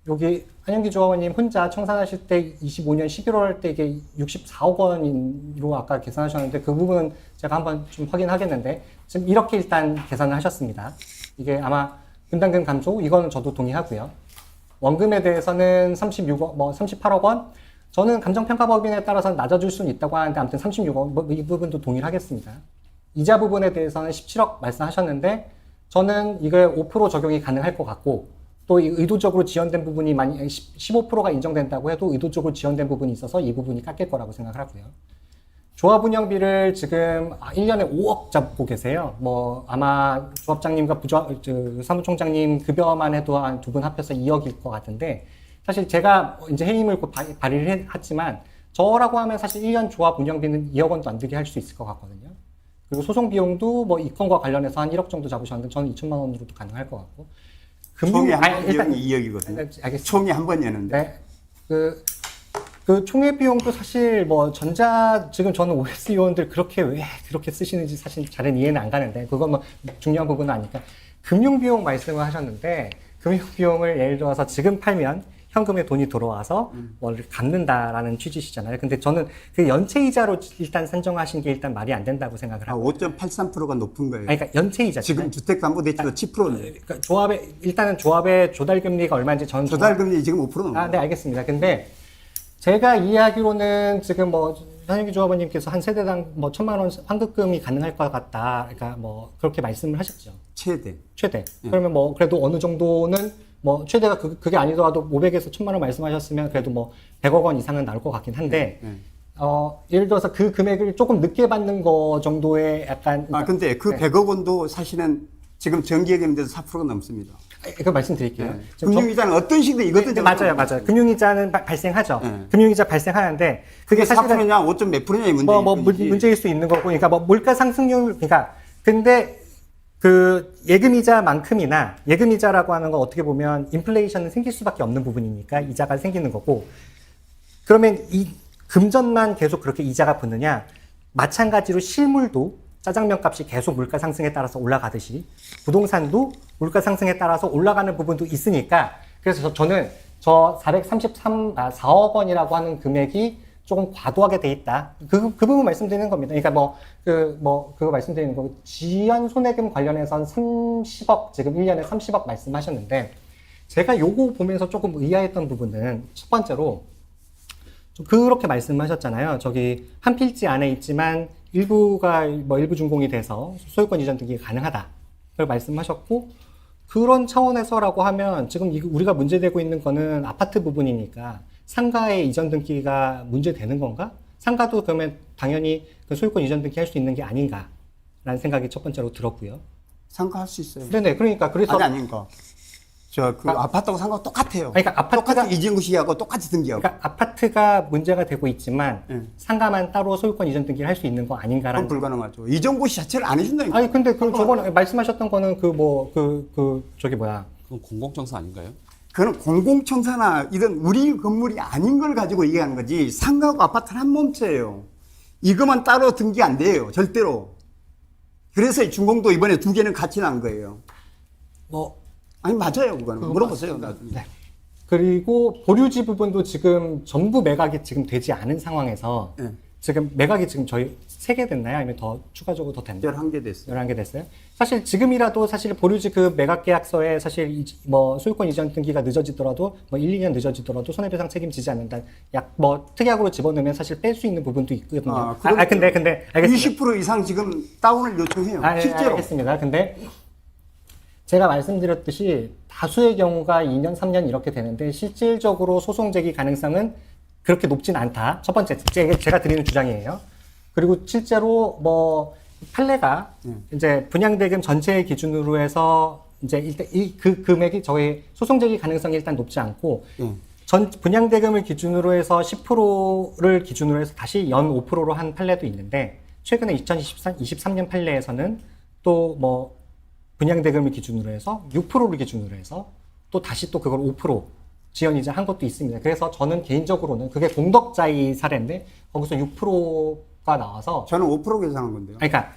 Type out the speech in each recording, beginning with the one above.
여기 한영기 조합원님 혼자 청산하실 때 25년 11월 때 이게 64억 원으로 아까 계산하셨는데 그 부분은 제가 한번 좀 확인하겠는데 지금 이렇게 일단 계산을 하셨습니다. 이게 아마 분담금 감소 이거는 저도 동의하고요. 원금에 대해서는 36억, 38억 원. 저는 감정평가법인에 따라서는 낮아질 수는 있다고 하는데 아무튼 36억 이 부분도 동의를 하겠습니다. 이자 부분에 대해서는 17억 말씀하셨는데 저는 이게 5% 적용이 가능할 것 같고 또 의도적으로 지연된 부분이 15%가 인정된다고 해도 의도적으로 지연된 부분이 있어서 이 부분이 깎일 거라고 생각을 하고요. 조합 운영비를 지금 1년에 5억 잡고 계세요. 뭐 아마 조합장님과 사무총장님 급여만 해도 한 두 분 합해서 2억일 것 같은데 사실 제가 이제 해임을 곧 발의를 했지만 저라고 하면 사실 1년 조합 운영비는 2억 원도 안 들게 할 수 있을 것 같거든요. 그리고 소송 비용도 뭐 이 건과 관련해서 한 1억 정도 잡으셨는데 저는 2천만 원으로도 가능할 것 같고. 총회 한 번 비용이 2억이거든요. 알겠습니다. 총회 한 번 여는데. 네. 그 총회 비용도 사실 뭐 지금 저는 OS 요원들 그렇게 왜 그렇게 쓰시는지 사실 잘은 이해는 안 가는데 그건 뭐 중요한 부분은 아니까. 금융 비용 말씀을 하셨는데 금융 비용을 예를 들어서 지금 팔면 현금에 돈이 들어와서 뭘 갚는다라는 취지시잖아요. 근데 저는 그 연체이자로 일단 산정하신 게 일단 말이 안 된다고 생각을 하고. 5.83%가 높은 거예요. 그러니까 연체이자. 지금 주택담보대출도 10%인데. 그러니까 일단은 조합의 조달금리가 얼마인지 저는. 조달금리 지금 5% 넘어요. 네, 알겠습니다. 근데 제가 이해하기로는 지금 현영기 조합원님께서 한 세대당 1,000만 원 환급금이 가능할 것 같다. 그러니까 그렇게 말씀을 하셨죠. 최대. 그러면 그래도 어느 정도는 최대가 그게 아니더라도 500에서 1,000만 원 말씀하셨으면 그래도 100억 원 이상은 나올 것 같긴 한데, 예를 들어서 그 금액을 조금 늦게 받는 거 정도의 약간. 근데 그 100억 원도 사실은 지금 정기예금인데도 4%가 넘습니다. 그 말씀드릴게요. 네. 금융이자는 어떤 식이든 이것도 맞아요. 금융이자는 발생하죠. 금융이자 발생하는데 그게 사실은 4%냐 5. 몇 %냐의 문제. 문제일 수 있는 거고, 그러니까 물가 상승률, 근데 그 예금이자만큼이나 예금이자라고 하는 건 어떻게 보면 인플레이션은 생길 수밖에 없는 부분이니까 이자가 생기는 거고, 그러면 이 금전만 계속 그렇게 이자가 붙느냐? 마찬가지로 실물도 짜장면 값이 계속 물가 상승에 따라서 올라가듯이 부동산도 물가 상승에 따라서 올라가는 부분도 있으니까, 그래서 저는 4억 원이라고 하는 금액이 조금 과도하게 돼 있다. 그 부분 말씀드리는 겁니다. 그러니까 그거 말씀드리는 거고, 지연 손해금 관련해서는 30억, 지금 1년에 30억 말씀하셨는데, 제가 요거 보면서 조금 의아했던 부분은 첫 번째로, 그렇게 말씀하셨잖아요. 저기 한 필지 안에 있지만 일부가 일부 준공이 돼서 소유권 이전 등기가 가능하다. 그걸 말씀하셨고, 그런 차원에서라고 하면 지금 우리가 문제되고 있는 거는 아파트 부분이니까 상가의 이전 등기가 문제되는 건가? 상가도 그러면 당연히 그 소유권 이전 등기 할 수 있는 게 아닌가라는 생각이 첫 번째로 들었고요. 상가 할 수 있어요. 네네. 그러니까 그래서 아닌가. 아파트하고 상가가 똑같아요. 그러니까 아파트가 똑같이 이진구 씨하고 똑같이 등기하고. 그러니까 아파트가 문제가 되고 있지만 상가만 따로 소유권 이전 등기를 할 수 있는 거 아닌가라는. 그건 불가능하죠. 이정구 씨 자체를 안 해준다니까. 아니 근데 저번에 말씀하셨던 거는 그건 공공청사 아닌가요? 그건 공공청사나 이런 우리 건물이 아닌 걸 가지고 얘기하는 거지. 상가하고 아파트는 한 몸체예요. 이것만 따로 등기 안 돼요. 절대로. 그래서 준공도 이번에 2개는 같이 난 거예요. 아니 맞아요. 그거는 물어보세요. 나중에. 네. 그리고 보류지 부분도 지금 전부 매각이 지금 되지 않은 상황에서 지금 매각이 지금 저희 3개 됐나요? 아니면 더 추가적으로 더 됐나요? 11개 됐어요. 11개 됐어요? 사실 지금이라도 사실 보류지 그 매각 계약서에 사실 소유권 이전 등기가 늦어지더라도 1, 2년 늦어지더라도 손해배상 책임지지 않는다. 특약으로 집어넣으면 사실 뺄 수 있는 부분도 있거든요. 근데 알겠습니다. 20% 이상 지금 다운을 요청해요. 실제로. 알겠습니다. 근데 제가 말씀드렸듯이 다수의 경우가 2년, 3년 이렇게 되는데 실질적으로 소송 제기 가능성은 그렇게 높진 않다. 첫 번째, 제가 드리는 주장이에요. 그리고 실제로 판례가 이제 분양대금 전체의 기준으로 해서 이제 일단 그 금액이 저희 소송 제기 가능성이 일단 높지 않고 분양대금을 기준으로 해서 10%를 기준으로 해서 다시 연 5%로 한 판례도 있는데, 최근에 2023년 판례에서는 또 분양대금을 기준으로 해서 6%를 기준으로 해서 또 다시 또 그걸 5% 지연이자 한 것도 있습니다. 그래서 저는 개인적으로는 그게 동덕자의 사례인데 거기서 6%가 나와서 저는 5% 계산한 건데요. 그러니까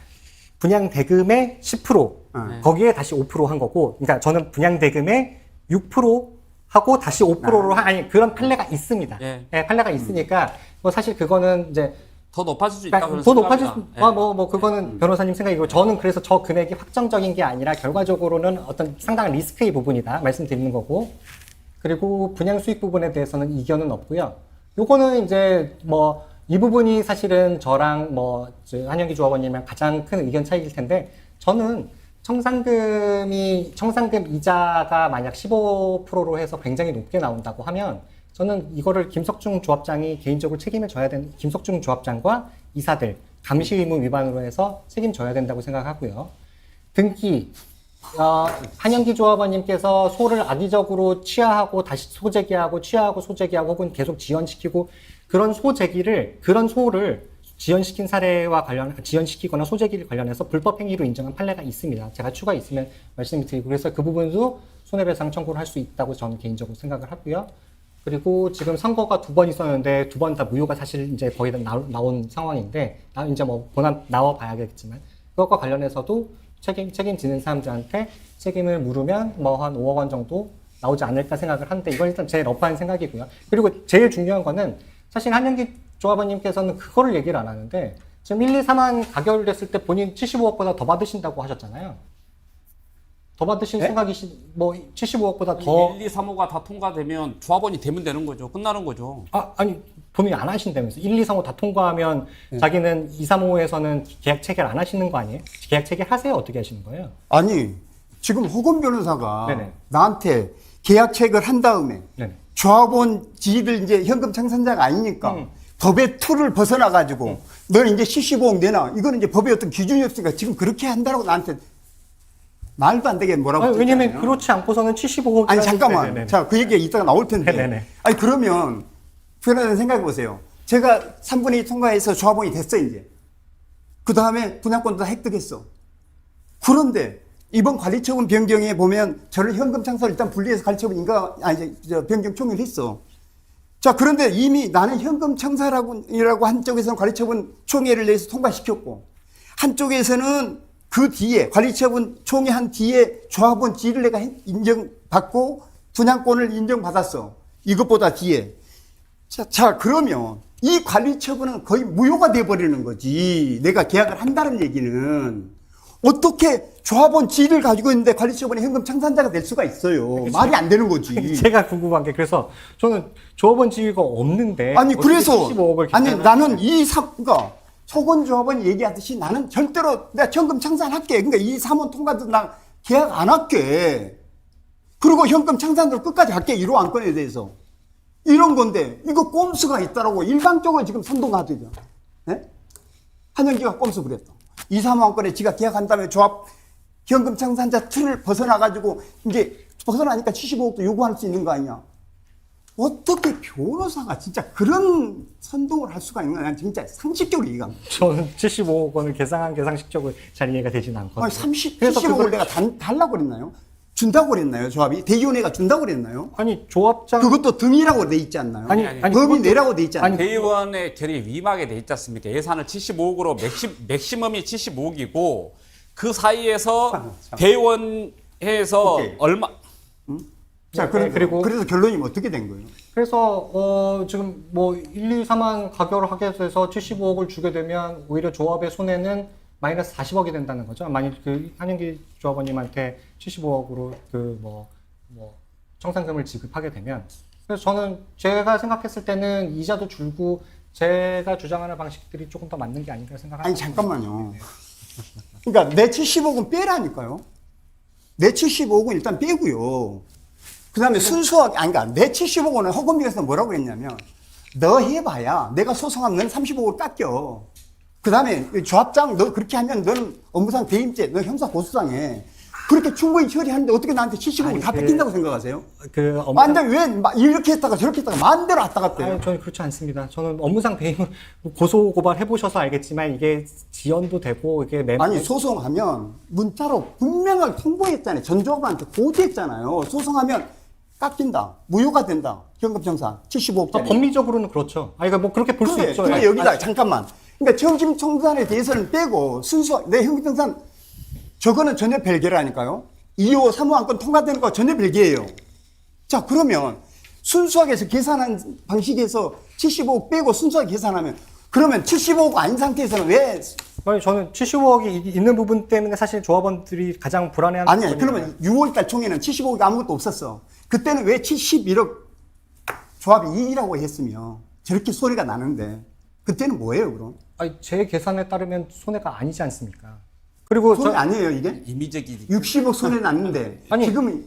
분양대금의 10% 거기에 다시 5% 한 거고, 그러니까 저는 분양대금의 6% 하고 다시 5%로 아니 그런 판례가 있습니다. 예. 예, 판례가 있으니까 뭐 사실 그거는 이제 더 높아질 수 있다. 그러니까 더 높아질 수, 예. 뭐 그거는 변호사님 생각이고 저는 그래서 저 금액이 확정적인 게 아니라 결과적으로는 어떤 상당한 리스크의 부분이다 말씀드리는 거고 그리고 분양 수익 부분에 대해서는 이견은 없고요. 요거는 이제 뭐 이 부분이 사실은 저랑 한영기 조합원님이랑 가장 큰 의견 차이일 텐데 저는 청산금 이자가 만약 15%로 해서 굉장히 높게 나온다고 하면 저는 이거를 김석중 조합장이 개인적으로 책임을 져야 되는, 김석중 조합장과 이사들 감시 의무 위반으로 해서 책임져야 된다고 생각하고요. 등기, 한영기 조합원님께서 소를 악의적으로 취하하고 다시 소재기하고 취하하고 소재기하고 혹은 계속 지연시키고 그런 소를 지연시킨 사례와 지연시키거나 소재기를 관련해서 불법 행위로 인정한 판례가 있습니다. 제가 추가 있으면 말씀드리고 그래서 그 부분도 손해배상 청구를 할 수 있다고 저는 개인적으로 생각을 하고요. 그리고 지금 선거가 2번 있었는데 2번 다 무효가 사실 이제 거의 다 나온 상황인데 이제 뭐 본안 나와 봐야겠지만 그것과 관련해서도 책임지는 사람들한테 책임을 물으면 뭐 한 5억 원 정도 나오지 않을까 생각을 하는데 이건 일단 제 러프한 생각이고요. 그리고 제일 중요한 거는 사실 한영기 조합원님께서는 그거를 얘기를 안 하는데 지금 1, 2, 3안 가결됐을 때 본인 75억보다 더 받으신다고 하셨잖아요. 더 받으실 생각이신, 75억보다 더. 1, 2, 3호가 다 통과되면 조합원이 되면 되는 거죠. 끝나는 거죠. 아니, 본인이 안 하신다면서. 1, 2, 3호 다 통과하면 자기는 2, 3호에서는 계약 체결 안 하시는 거 아니에요? 계약 체결 하세요? 어떻게 하시는 거예요? 아니, 지금 호건 변호사가 네네. 나한테 계약 체결 한 다음에 네네. 조합원 지들 이제 현금 청산자가 아니니까 법의 틀을 벗어나가지고 너는 이제 75억 내놔. 이거는 이제 법에 어떤 기준이 없으니까 지금 그렇게 한다라고 나한테 말도 안 되게 뭐라고. 아니, 왜냐면 했잖아요. 그렇지 않고서는 75억. 아니, 잠깐만. 자, 그 얘기가 이따가 나올 텐데. 네네네. 아니, 그러면 변호사님 생각해 보세요. 제가 3분의 2 통과해서 조합원이 됐어, 이제. 그 다음에 분양권도 다 획득했어. 그런데 이번 관리처분 변경에 보면 저를 현금 창사를 일단 분리해서 관리처분 변경 총리를 했어. 자, 그런데 이미 나는 현금 청사라고 한쪽에서는 관리처분 총회를 내서 통과시켰고, 한쪽에서는 그 뒤에, 관리처분 총회 한 뒤에 조합원 지위를 내가 인정받고 분양권을 인정받았어. 이것보다 뒤에. 자, 그러면 이 관리처분은 거의 무효가 돼버리는 거지. 내가 계약을 한다는 얘기는. 어떻게 조합원 지위를 가지고 있는데 관리처분의 현금 청산자가 될 수가 있어요. 말이 안 되는 거지. 제가 궁금한 게 그래서 저는 조합원 지위가 없는데. 아니, 그래서. 75억을 아니, 나는 그러니까 소건 조합원이 얘기하듯이 나는 절대로 내가 현금 청산할게. 그러니까 이 3원 통과도 나 계약 안 할게. 그리고 현금 청산으로 끝까지 할게. 1호 안건에 대해서. 이런 건데, 이거 꼼수가 있다라고 일방적으로 지금 선동하더죠. 네? 한영기가 꼼수 부렸다. 2, 3호 안건에 지가 계약한 다음에 조합 현금 청산자 틀을 벗어나가지고 이제 벗어나니까 75억도 요구할 수 있는 거 아니야. 어떻게 변호사가 진짜 그런 선동을 할 수가 있는 거야. 난 진짜 상식적으로 이해가 안 돼. 저는 75억 원을 계산한 계상식적으로 잘 이해가 되진 않거든요. 아니, 75억을 내가 달라고 그랬나요? 준다고 그랬나요? 조합이? 대의원회가 준다고 그랬나요? 아니, 조합장. 그것도 등이라고 돼 있지 않나요? 아니, 범위 내라고 돼 있지 않나요? 대의원의 결의 위임하게 돼 있지 않습니까? 예산을 75억으로 맥시멈이 75억이고 그 사이에서 대의원회에서 오케이. 얼마 자, 그리고 그래서 결론이 어떻게 된 거예요? 그래서 지금 1, 2, 3안 가결을 하게 돼서 75억을 주게 되면 오히려 조합의 손해는 마이너스 40억이 된다는 거죠. 만약 그 한영기 조합원님한테 75억으로 청산금을 지급하게 되면. 그래서 저는 제가 생각했을 때는 이자도 줄고 제가 주장하는 방식들이 조금 더 맞는 게 아닌가 생각합니다. 아니, 잠깐만요. 그러니까 내 75억은 빼라니까요. 내 75억은 일단 빼고요. 그 다음에 순수하게, 그러니까 내 75억은 허금비에서 뭐라고 했냐면, 너 해봐야 내가 소송하면 넌 35억을 깎여. 그 다음에 조합장 너 그렇게 하면 너는 업무상 배임죄, 너 형사 고소당해. 그렇게 충분히 처리하는데 어떻게 나한테 75억을 다 뺏긴다고 생각하세요? 완전 왜 이렇게 했다가 저렇게 했다가 마음대로 왔다 갔다 해요? 저는 그렇지 않습니다. 저는 업무상 배임을 고소 고발 해보셔서 알겠지만 이게 지연도 되고 이게 아니, 소송하면 문자로 분명하게 통보했잖아요. 전 조합원한테 고지했잖아요. 소송하면 깎인다, 무효가 된다, 현금 청산 75억짜리. 법리적으로는 그렇죠. 그러니까 그렇게 볼 수 있죠. 근데 여기다 잠깐만. 그러니까 현금 청산에 대해서는 빼고 내 현금 청산 저거는 전혀 별개라니까요. 2호, 3호 안건 통과되는 거 전혀 별개예요. 자, 그러면 순수하게 해서 계산한 방식에서 75억 빼고 순수하게 계산하면 그러면 75억 아닌 상태에서는 왜 아니, 저는 75억이 있는 부분 때문에 사실 조합원들이 가장 불안해하는 아니야. 부분이에요. 그러면 6월달 총에는 75억이 아무것도 없었어. 그때는 왜 71억 조합이 이익이라고 했으며 저렇게 소리가 나는데 그때는 뭐예요, 그럼? 아니, 제 계산에 따르면 손해가 아니지 않습니까? 그리고 손해 아니에요, 이게? 임의적이 60억 손해 났는데 아니, 지금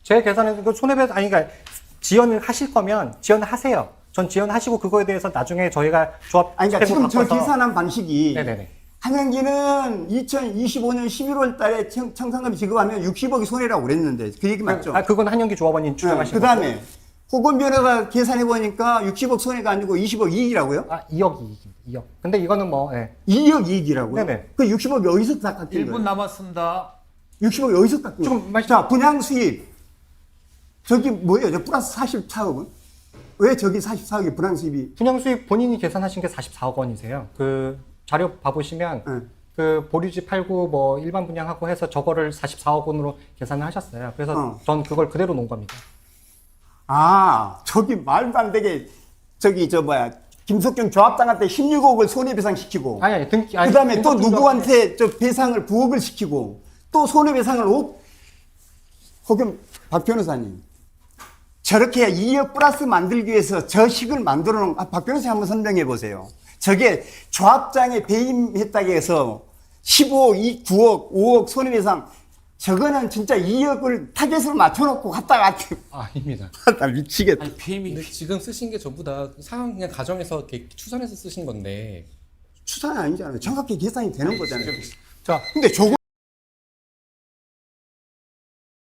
제 계산에서 그 손해배상 아니 그러니까 지연을 하실 거면 지연을 하세요. 전 지연하시고 그거에 대해서 나중에 저희가 조합 아니, 그러니까 지금 저 바꿔서 계산한 방식이 네네네. 한영기는 2025년 11월 달에 청산금이 지급하면 60억이 손해라고 그랬는데 그 얘기 맞죠? 아, 그건 한영기 조합원님 주장하신 그 다음에 호건변호가 계산해보니까 60억 손해가 아니고 20억 이익이라고요? 거고. 아, 2억 이익. 2억. 근데 이거는 뭐 예. 2억 이익이라고요? 네네. 그 60억이 어디서 다 깎인 1분 거예요? 남았습니다. 60억이 어디서 깎인 조금 거예요? 말씀- 자, 분양 수입. 저기 뭐예요? 저 플러스 44억은? 왜 저기 44억이 분양 수입이? 분양 수익 본인이 계산하신 게 44억 원이세요. 그 자료 봐보시면 네. 그 보류지 팔고 뭐 일반 분양하고 해서 저거를 44억 원으로 계산을 하셨어요. 그래서 전 그걸 그대로 놓은 겁니다. 아, 저기 말도 안 되게 저기 저 뭐야 김석경 조합장한테 16억을 손해배상 시키고 아니 등기 아니, 그다음에 또 등기 누구한테 저 배상을 9억을 시키고 또 손해배상을 5억 혹은 박 변호사님 저렇게 2억 플러스 만들기 위해서 저 식을 만들어 놓은 박 변호사님 한번 설명해 보세요. 저게 조합장에 배임했다고 해서 15억, 9억, 5억 손해배상 저거는 진짜 2억을 타겟으로 맞춰놓고 갔다가 아닙니다. 나 미치겠다. 아니 페임이 근데 지금 쓰신 게 전부 다 상황 그냥 가정에서 이렇게 추산해서 쓰신 건데 추산이 아니잖아요. 정확히 계산이 되는 거잖아요. 자, 근데 저거